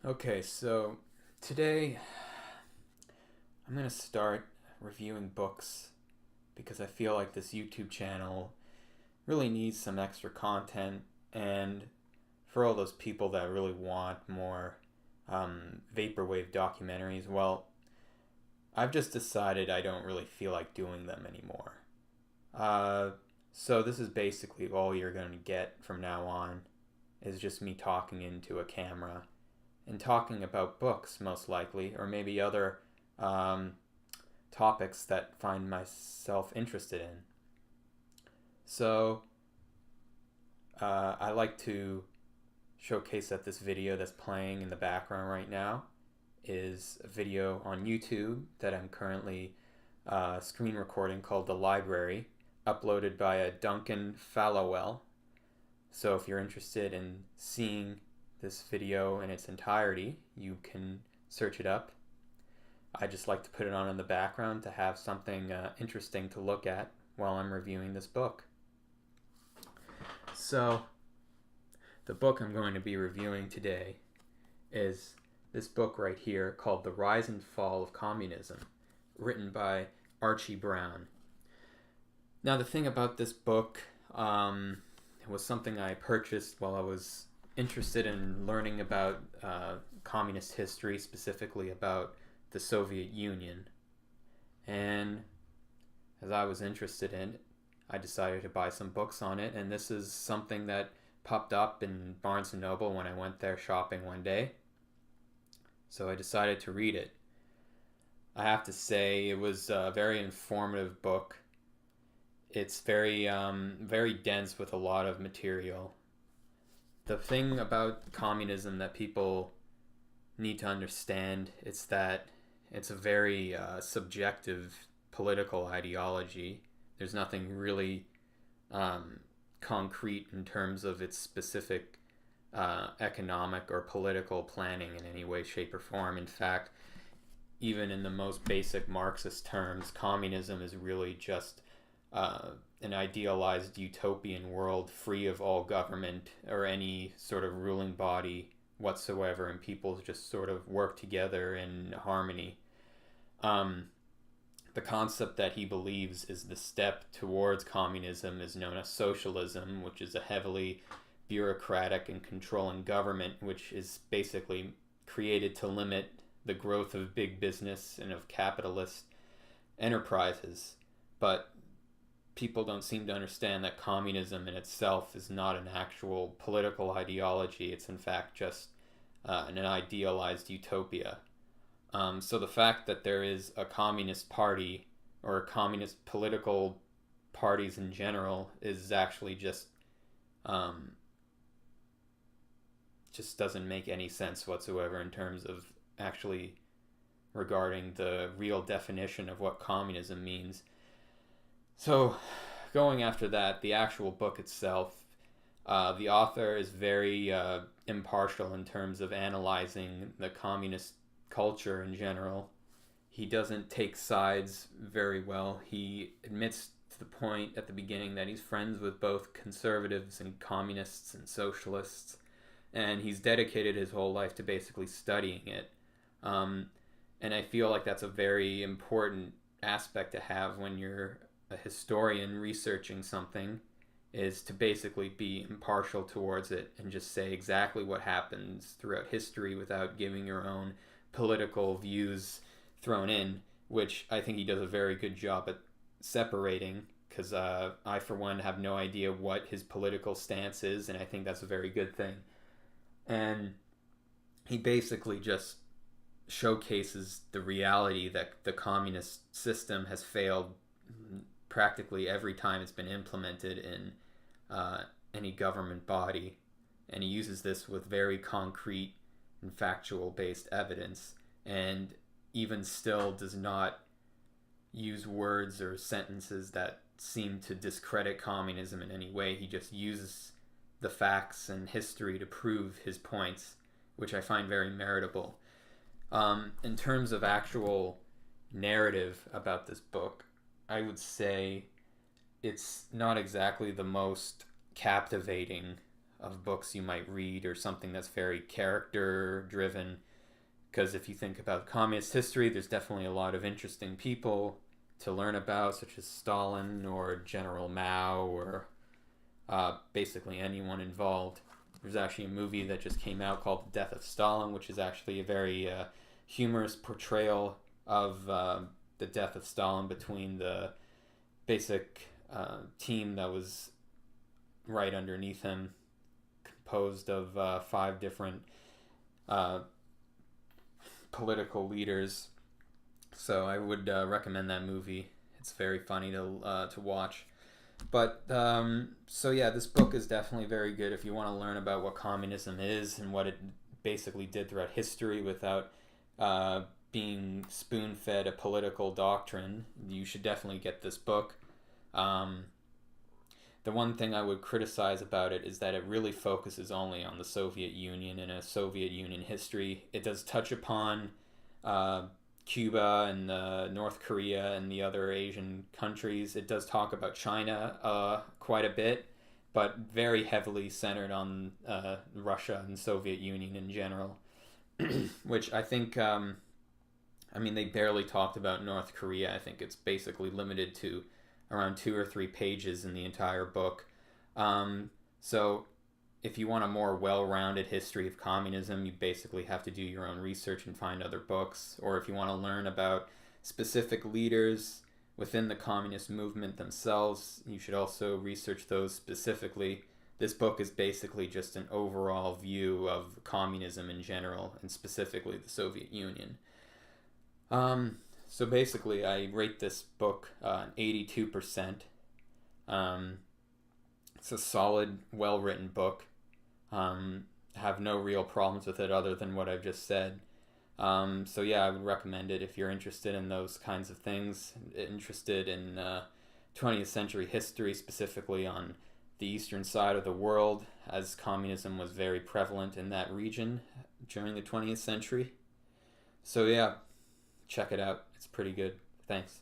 Okay, so today I'm going to start reviewing books because I feel like this YouTube channel really needs some extra content, and for all those people that really want more vaporwave documentaries, well, I've just decided I don't really feel like doing them anymore. Uh, so this is basically all you're going to get from now on is just me talking into a camera and talking about books, most likely, or maybe other um, topics that find myself interested in. So I like to showcase that this video that's playing in the background right now is a video on YouTube that I'm currently screen recording called The Library, uploaded by a Duncan Fallowell. So if you're interested in seeing this video in its entirety, you can search it up. I just like to put it on in the background to have something interesting to look at while I'm reviewing this book. So, the book I'm going to be reviewing today is this book right here called The Rise and Fall of Communism, written by Archie Brown. Now, the thing about this book was something I purchased while I was interested in learning about communist history, specifically about the Soviet Union. And as I was interested in it, I decided to buy some books on it, and this is something that popped up in Barnes & Noble when I went there shopping one day. So I decided to read it. I have to say it was a very informative book. It's very dense with a lot of material. The thing about communism that people need to understand is that it's a very subjective political ideology. There's nothing really concrete in terms of its specific economic or political planning in any way, shape, or form. In fact, even in the most basic Marxist terms, communism is really just an idealized utopian world free of all government or any sort of ruling body whatsoever, and people just sort of work together in harmony. The concept that he believes is the step towards communism is known as socialism, which is a heavily bureaucratic and controlling government, which is basically created to limit the growth of big business and of capitalist enterprises. But people don't seem to understand that communism in itself is not an actual political ideology. It's in fact just an idealized utopia. So the fact that there is a communist party or communist political parties in general is actually just doesn't make any sense whatsoever in terms of actually regarding the real definition of what communism means. So going after that, the actual book itself, the author is very impartial in terms of analyzing the communist culture in general. He doesn't take sides very well. He admits to the point at the beginning that he's friends with both conservatives and communists and socialists, and he's dedicated his whole life to basically studying it. And I feel like that's a very important aspect to have when you're a historian researching something, is to basically be impartial towards it and just say exactly what happens throughout history without giving your own political views thrown in, which I think he does a very good job at separating, because I, for one, have no idea what his political stance is, and I think that's a very good thing. And he basically just showcases the reality that the communist system has failed practically every time it's been implemented in any government body, and he uses this with very concrete and factual based evidence, and even still does not use words or sentences that seem to discredit communism in any way. He just uses the facts and history to prove his points, which I find very meritable. In terms of actual narrative about this book, I would say it's not exactly the most captivating of books you might read, or something that's very character driven. Because if you think about communist history, there's definitely a lot of interesting people to learn about, such as Stalin or General Mao, or basically anyone involved. There's actually a movie that just came out called The Death of Stalin, which is actually a very humorous portrayal of the death of Stalin between the basic team that was right underneath him, composed of 5 different political leaders. So I would recommend that movie. It's very funny to watch. But so yeah, this book is definitely very good if you want to learn about what communism is and what it basically did throughout history without being spoon-fed a political doctrine. You should definitely get this book. The one thing I would criticize about it is that it really focuses only on the Soviet Union and a Soviet Union history. It does touch upon Cuba and North Korea and the other Asian countries. It does talk about China quite a bit, but very heavily centered on Russia and Soviet Union in general, which I think, I mean, they barely talked about North Korea. I think it's basically limited to around 2 or 3 pages in the entire book. So if you want a more well-rounded history of communism, you basically have to do your own research and find other books. Or if you want to learn about specific leaders within the communist movement themselves, you should also research those specifically. This book is basically just an overall view of communism in general, and specifically the Soviet Union. So basically, I rate this book 82%. It's a solid, well-written book. Have no real problems with it other than what I've just said. So yeah, I would recommend it if you're interested in those kinds of things, interested in 20th century history, specifically on the eastern side of the world, as communism was very prevalent in that region during the 20th century. So yeah, check it out. It's pretty good. Thanks.